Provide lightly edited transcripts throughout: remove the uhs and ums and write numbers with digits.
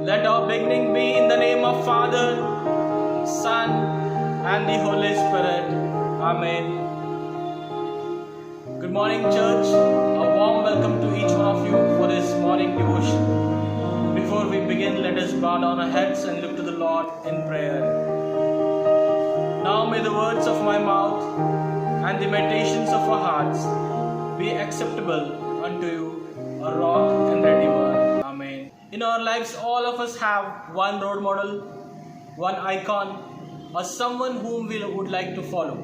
Let our beginning be in the name of Father, Son, and the Holy Spirit. Amen. Good morning, church. A warm welcome to each one of you for this morning devotion. Before we begin, let us bow down our heads and look to the Lord in prayer. Now may the words of my mouth and the meditations of our hearts be acceptable unto you, a rock and redeemer. Amen. In our lives, all of us have one role model, one icon, or someone whom we would like to follow.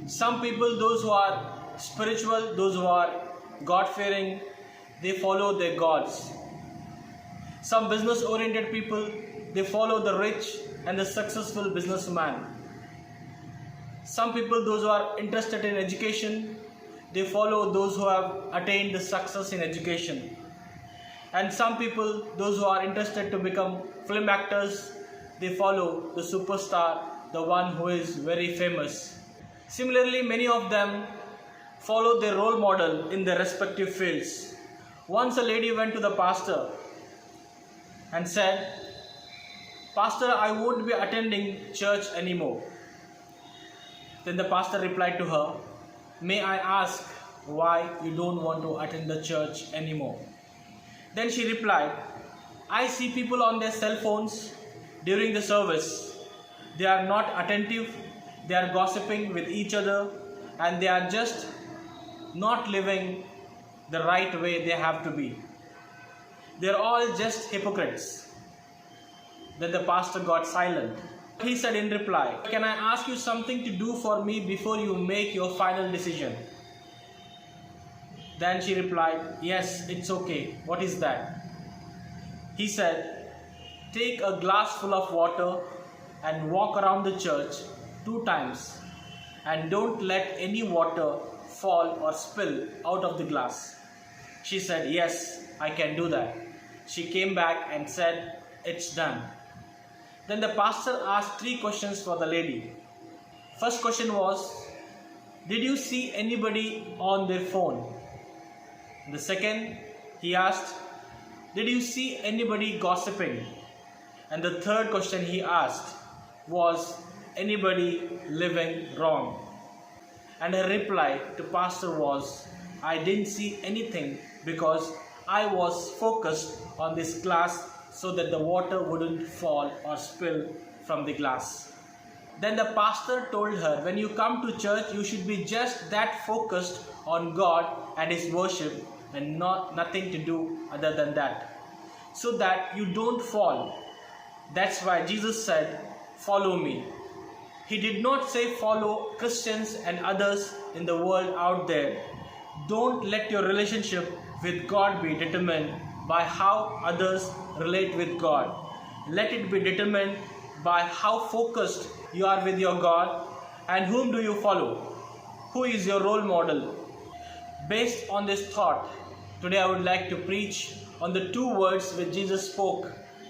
Some people, those who are spiritual, those who are God-fearing, they follow their gods. Some business-oriented people, they follow the rich and the successful businessman. Some people, those who are interested in education, they follow those who have attained the success in education. And some people, those who are interested to become film actors, they follow the superstar, the one who is very famous. Similarly, many of them follow their role model in their respective fields. Once a lady went to the pastor and said, "Pastor, I won't be attending church anymore." Then the pastor replied to her, "May I ask why you don't want to attend the church anymore?" Then she replied, "I see people on their cell phones during the service. They are not attentive, they are gossiping with each other, and they are just not living the right way they have to be. They are all just hypocrites." Then the pastor got silent. He said in reply, "Can I ask you something to do for me before you make your final decision?" Then she replied, "Yes, it's okay. What is that?" He said, "Take a glass full of water and walk around the church 2 times, and don't let any water fall or spill out of the glass." She said, "Yes, I can do that." She came back and said, "It's done." Then the pastor asked 3 questions for the lady. First question was, "Did you see anybody on their phone?" The second, he asked, "Did you see anybody gossiping?" And the third question he asked was, "Anybody living wrong?" And her reply to pastor was, "I didn't see anything because I was focused on this glass so that the water wouldn't fall or spill from the glass." Then the pastor told her, when you come to church, you should be just that focused on God and His worship and nothing to do other than that, so that you don't fall. That's why Jesus said, "Follow me." He did not say follow Christians and others in the world out there. Don't let your relationship with God be determined by how others relate with God. Let it be determined by how focused you are with your God and whom do you follow. Who is your role model? Based on this thought, today I would like to preach on the 2 words which Jesus spoke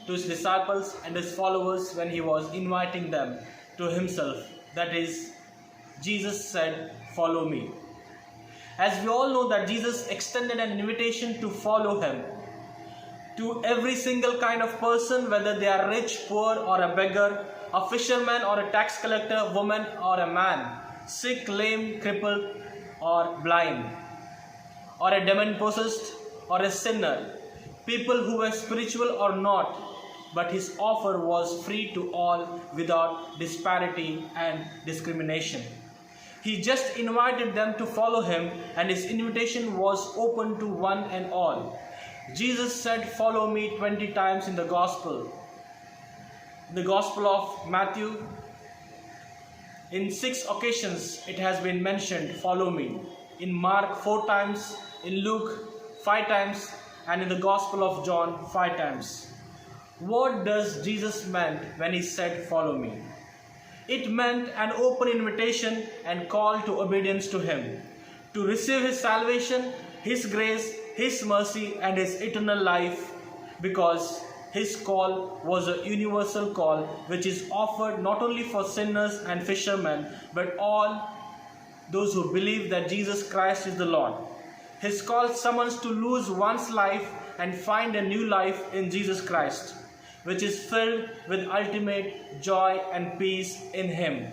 to His disciples and His followers when He was inviting them to Himself. That is, Jesus said, "Follow me." As we all know that Jesus extended an invitation to follow Him to every single kind of person, whether they are rich, poor, or a beggar, a fisherman or a tax collector, woman or a man, sick, lame, crippled, or blind, or a demon-possessed, or a sinner, people who were spiritual or not, but His offer was free to all without disparity and discrimination. He just invited them to follow Him, and His invitation was open to one and all. Jesus said, "Follow me" 20 times in the Gospel. In the Gospel of Matthew, in 6 occasions it has been mentioned, "Follow me." In Mark 4 times, in Luke 5 times, and in the Gospel of John 5 times. What does Jesus meant when He said, "Follow me"? It meant an open invitation and call to obedience to Him, to receive His salvation, His grace, His mercy, and His eternal life, because His call was a universal call which is offered not only for sinners and fishermen, but all those who believe that Jesus Christ is the Lord. His call summons to lose one's life and find a new life in Jesus Christ, which is filled with ultimate joy and peace in Him.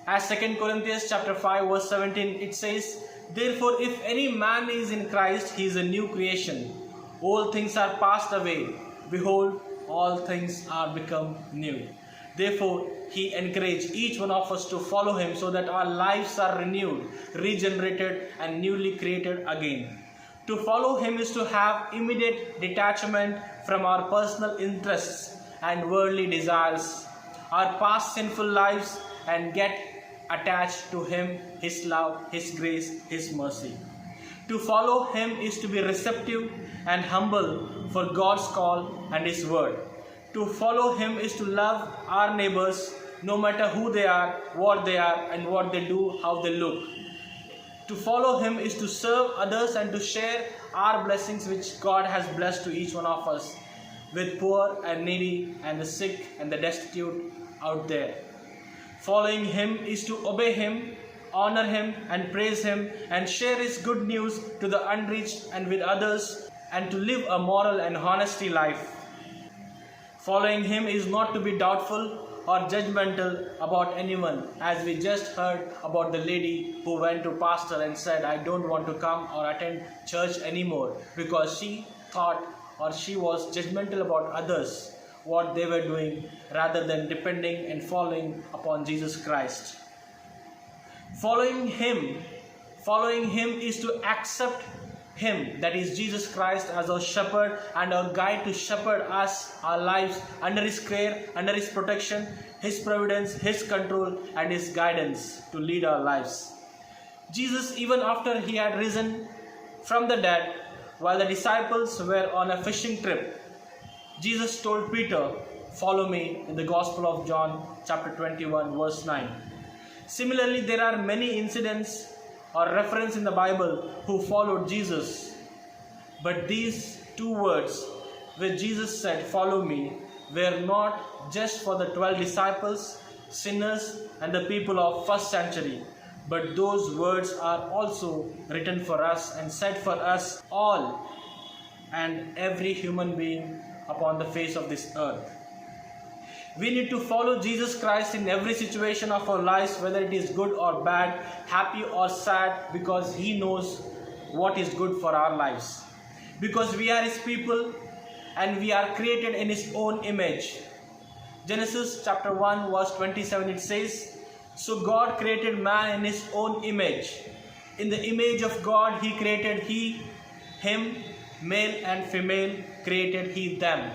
As 2 Corinthians chapter 5 verse 17 it says, "Therefore if any man is in Christ, he is a new creation. All things are passed away. Behold, all things are become new." Therefore, he encouraged each one of us to follow him so that our lives are renewed, regenerated, and newly created again. To follow him is to have immediate detachment from our personal interests and worldly desires, our past sinful lives, and get attached to him, his love, his grace, his mercy. To follow him is to be receptive and humble for God's call and his word. To follow him is to love our neighbors no matter who they are, what they are, and what they do, how they look. To follow him is to serve others and to share our blessings which God has blessed to each one of us with poor and needy and the sick and the destitute out there. Following him is to obey him, honor him and praise him and share his good news to the unreached and with others, and to live a moral and honesty life. Following him is not to be doubtful or judgmental about anyone, as we just heard about the lady who went to pastor and said, "I don't want to come or attend church anymore," because she thought or she was judgmental about others, what they were doing, rather than depending and following upon Jesus Christ. Following him is to accept him, that is Jesus Christ, as our shepherd and our guide to shepherd us, our lives, under his care, under his protection, his providence, his control and his guidance to lead our lives. Jesus, even after he had risen from the dead, while the disciples were on a fishing trip, Jesus told Peter, "Follow me," in the Gospel of John chapter 21 verse 9. Similarly, there are many incidents or reference in the Bible who followed Jesus. But these two words which Jesus said, "Follow me," were not just for the 12 disciples, sinners and the people of first century, but those words are also written for us and said for us all and every human being upon the face of this earth. We need to follow Jesus Christ in every situation of our lives, whether it is good or bad, happy or sad, because he knows what is good for our lives. Because we are his people and we are created in his own image. Genesis chapter 1 verse 27 it says, "So God created man in his own image. In the image of God he created him, male and female created he them."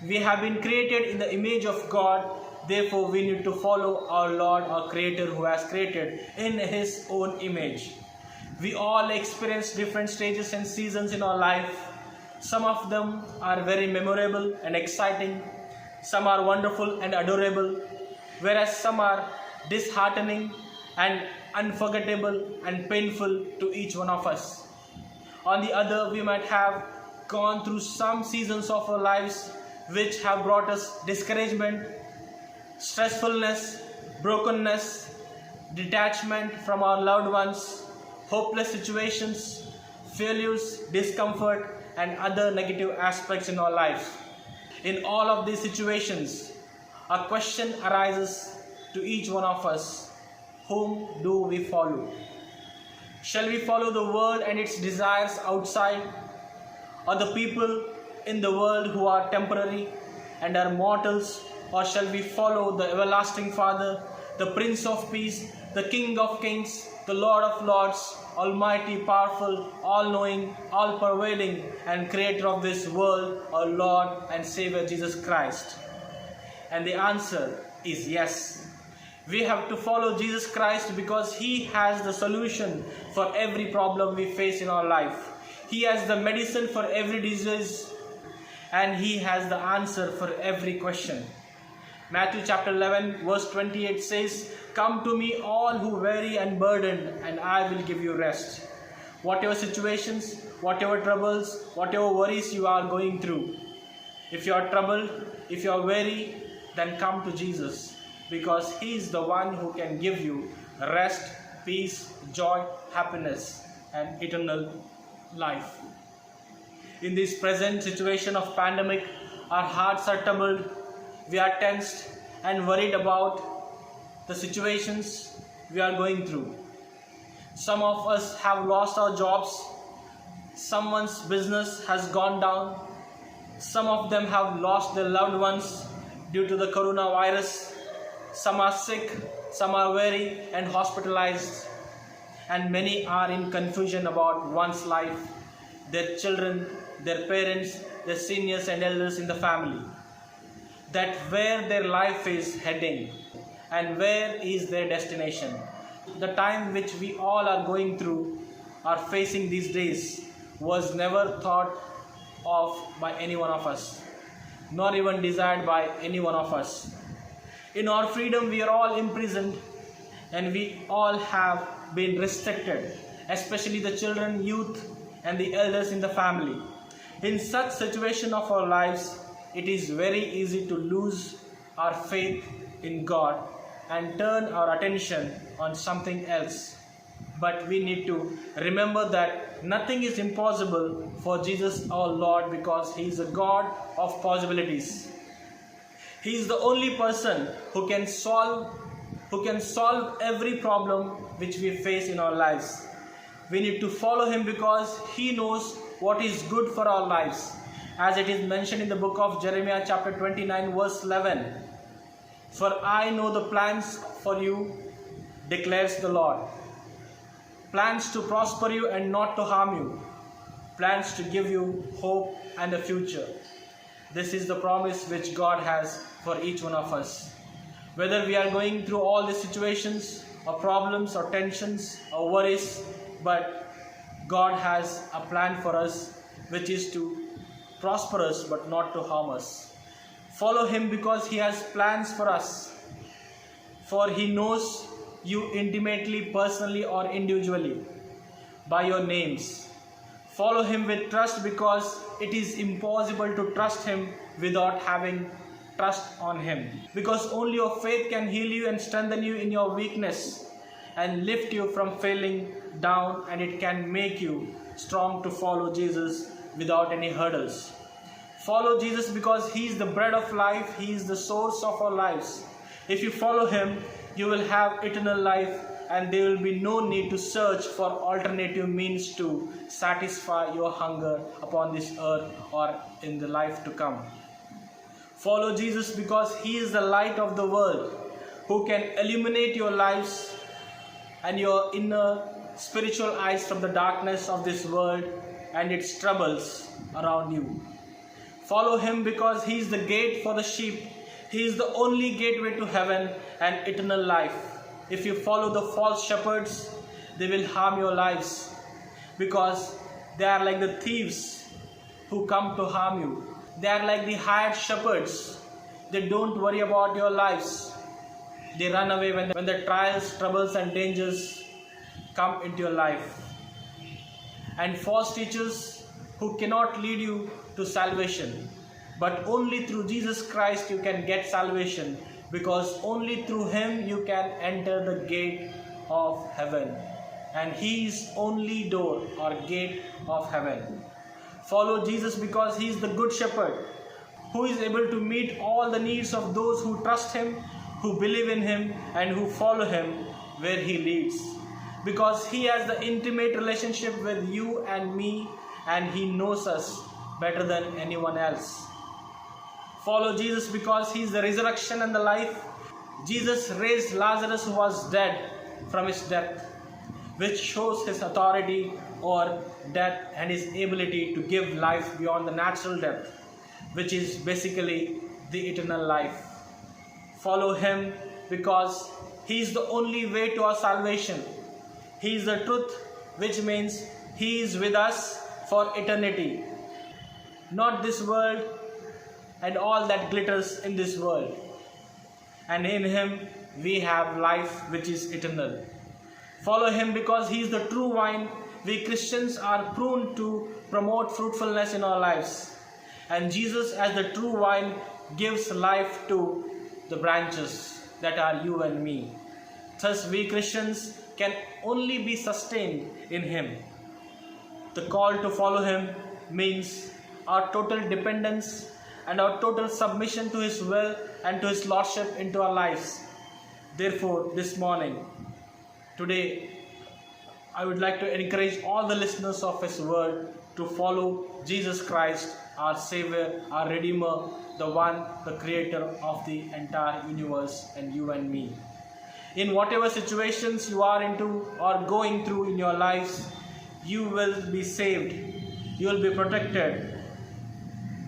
We have been created in the image of God, therefore we need to follow our Lord, our Creator, who has created in his own image. We all experience different stages and seasons in our life. Some of them are very memorable and exciting. Some are wonderful and adorable, whereas some are disheartening and unforgettable and painful to each one of us. On the other, we might have gone through some seasons of our lives which have brought us discouragement, stressfulness, brokenness, detachment from our loved ones, hopeless situations, failures, discomfort, and other negative aspects in our life. In all of these situations, a question arises to each one of us: whom do we follow? Shall we follow the world and its desires outside, or the people in the world who are temporary and are mortals, or shall we follow the everlasting Father, the Prince of Peace, the King of Kings, the Lord of Lords, Almighty, powerful, all-knowing, all-pervading, and Creator of this world, our Lord and Savior Jesus Christ? And the answer is yes. We have to follow Jesus Christ because he has the solution for every problem we face in our life. He has the medicine for every disease, and he has the answer for every question. Matthew chapter 11 verse 28 says, "Come to me all who weary and burdened, and I will give you rest." Whatever situations, whatever troubles, whatever worries you are going through, if you are troubled, if you are weary, then come to Jesus, because he is the one who can give you rest, peace, joy, happiness, and eternal life. In this present situation of pandemic, our hearts are troubled, we are tensed and worried about the situations we are going through. Some of us have lost our jobs, someone's business has gone down, some of them have lost their loved ones due to the coronavirus, some are sick, some are weary and hospitalized, and many are in confusion about one's life, their children, their parents, their seniors and elders in the family, that where their life is heading and where is their destination. The time which we all are going through, are facing these days, was never thought of by any one of us, nor even desired by any one of us. In our freedom, we are all imprisoned and we all have been restricted, especially the children, youth, and the elders in the family. In such situation of our lives, it is very easy to lose our faith in God and turn our attention on something else. But we need to remember that nothing is impossible for Jesus our Lord, because He is a God of possibilities. He is the only person who can solve every problem which we face in our lives. We need to follow Him because He knows what is good for our lives. As it is mentioned in the book of Jeremiah chapter 29 verse 11. For I know the plans for you, declares the Lord. Plans to prosper you and not to harm you. Plans to give you hope and a future. This is the promise which God has for each one of us. Whether we are going through all the situations or problems or tensions or worries, but God has a plan for us which is to prosper us but not to harm us. Follow Him because He has plans for us. For He knows you intimately, personally or individually by your names. Follow Him with trust because it is impossible to trust Him without having trust on Him. Because only your faith can heal you and strengthen you in your weakness and lift you from falling down, and it can make you strong to follow Jesus without any hurdles. Follow Jesus because He is the bread of life. He is the source of our lives. If you follow Him, you will have eternal life, and there will be no need to search for alternative means to satisfy your hunger upon this earth or in the life to come. Follow Jesus because He is the light of the world, who can illuminate your lives and your inner spiritual eyes from the darkness of this world and its troubles around you. Follow Him because He is the gate for the sheep. He is the only gateway to heaven and eternal life. If you follow the false shepherds, they will harm your lives because they are like the thieves who come to harm you. They are like the hired shepherds. They don't worry about your lives. They run away when the trials, troubles and dangers come into your life. And false teachers who cannot lead you to salvation. But only through Jesus Christ you can get salvation, because only through Him you can enter the gate of heaven. And He is only door or gate of heaven. Follow Jesus because He is the good shepherd, who is able to meet all the needs of those who trust Him, who believe in Him and who follow Him where He leads. Because He has the intimate relationship with you and me, and He knows us better than anyone else. Follow Jesus because He is the resurrection and the life. Jesus raised Lazarus, who was dead, from his death, which shows His authority over death and His ability to give life beyond the natural death, which is basically the eternal life. Follow Him because He is the only way to our salvation. He is the truth, which means He is with us for eternity. Not this world and all that glitters in this world. And in Him we have life which is eternal. Follow Him because He is the true vine. We Christians are prone to promote fruitfulness in our lives. And Jesus, as the true vine, gives life to the branches that are you and me. Thus we Christians can only be sustained in Him. The call to follow Him means our total dependence and our total submission to His will and to His Lordship into our lives. Therefore, this morning, today, I would like to encourage all the listeners of His word to follow Jesus Christ, our Savior, our Redeemer, the one, the Creator of the entire universe, and you and me. In whatever situations you are into or going through in your lives, you will be saved. You will be protected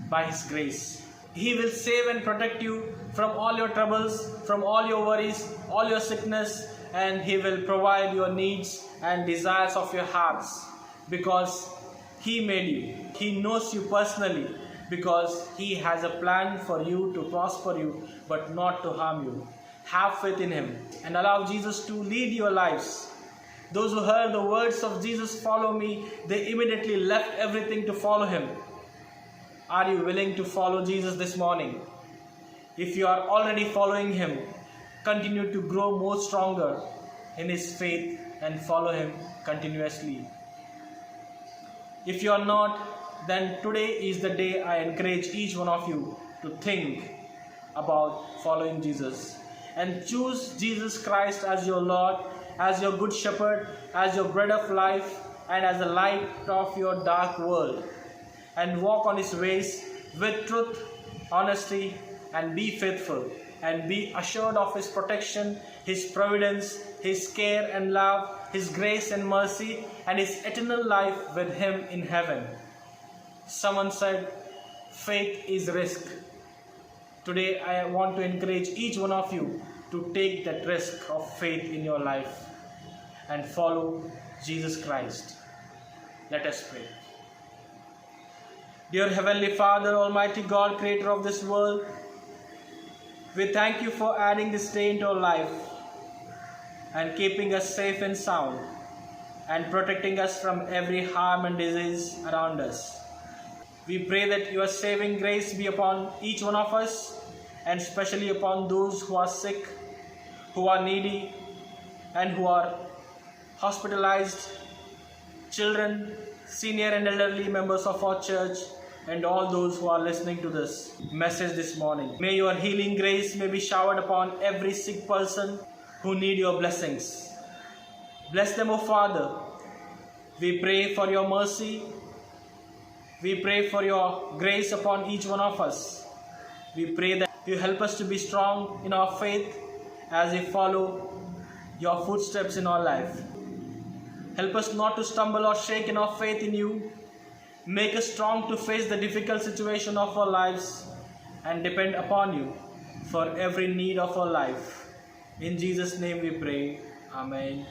by His grace. He will save and protect you from all your troubles, from all your worries, all your sickness, and He will provide your needs and desires of your hearts, because He made you. He knows you personally, because He has a plan for you to prosper you but not to harm you. Have faith in Him and allow Jesus to lead your lives. Those who heard the words of Jesus, "Follow me," they immediately left everything to follow Him. Are you willing to follow Jesus this morning? If you are already following Him, continue to grow more stronger in His faith and follow Him continuously. If you are not, then today is the day I encourage each one of you to think about following Jesus and choose Jesus Christ as your Lord, as your good shepherd, as your bread of life, and as the light of your dark world, and walk on His ways with truth, honesty, and be faithful, and be assured of His protection, His providence, His care and love, His grace and mercy, and His eternal life with Him in heaven. Someone said, faith is risk. Today I want to encourage each one of you to take that risk of faith in your life and follow Jesus Christ. Let us pray. Dear Heavenly Father, Almighty God, Creator of this world, we thank You for adding this day into our life and keeping us safe and sound and protecting us from every harm and disease around us. We pray that Your saving grace be upon each one of us, and especially upon those who are sick, who are needy, and who are hospitalized, children, senior and elderly members of our church, and all those who are listening to this message this morning. May Your healing grace may be showered upon every sick person who need Your blessings. Bless them, O Father. We pray for Your mercy. We pray for Your grace upon each one of us. We pray that You help us to be strong in our faith as we follow Your footsteps in our life. Help us not to stumble or shake in our faith in You. Make us strong to face the difficult situation of our lives and depend upon You for every need of our life. In Jesus' name we pray. Amen.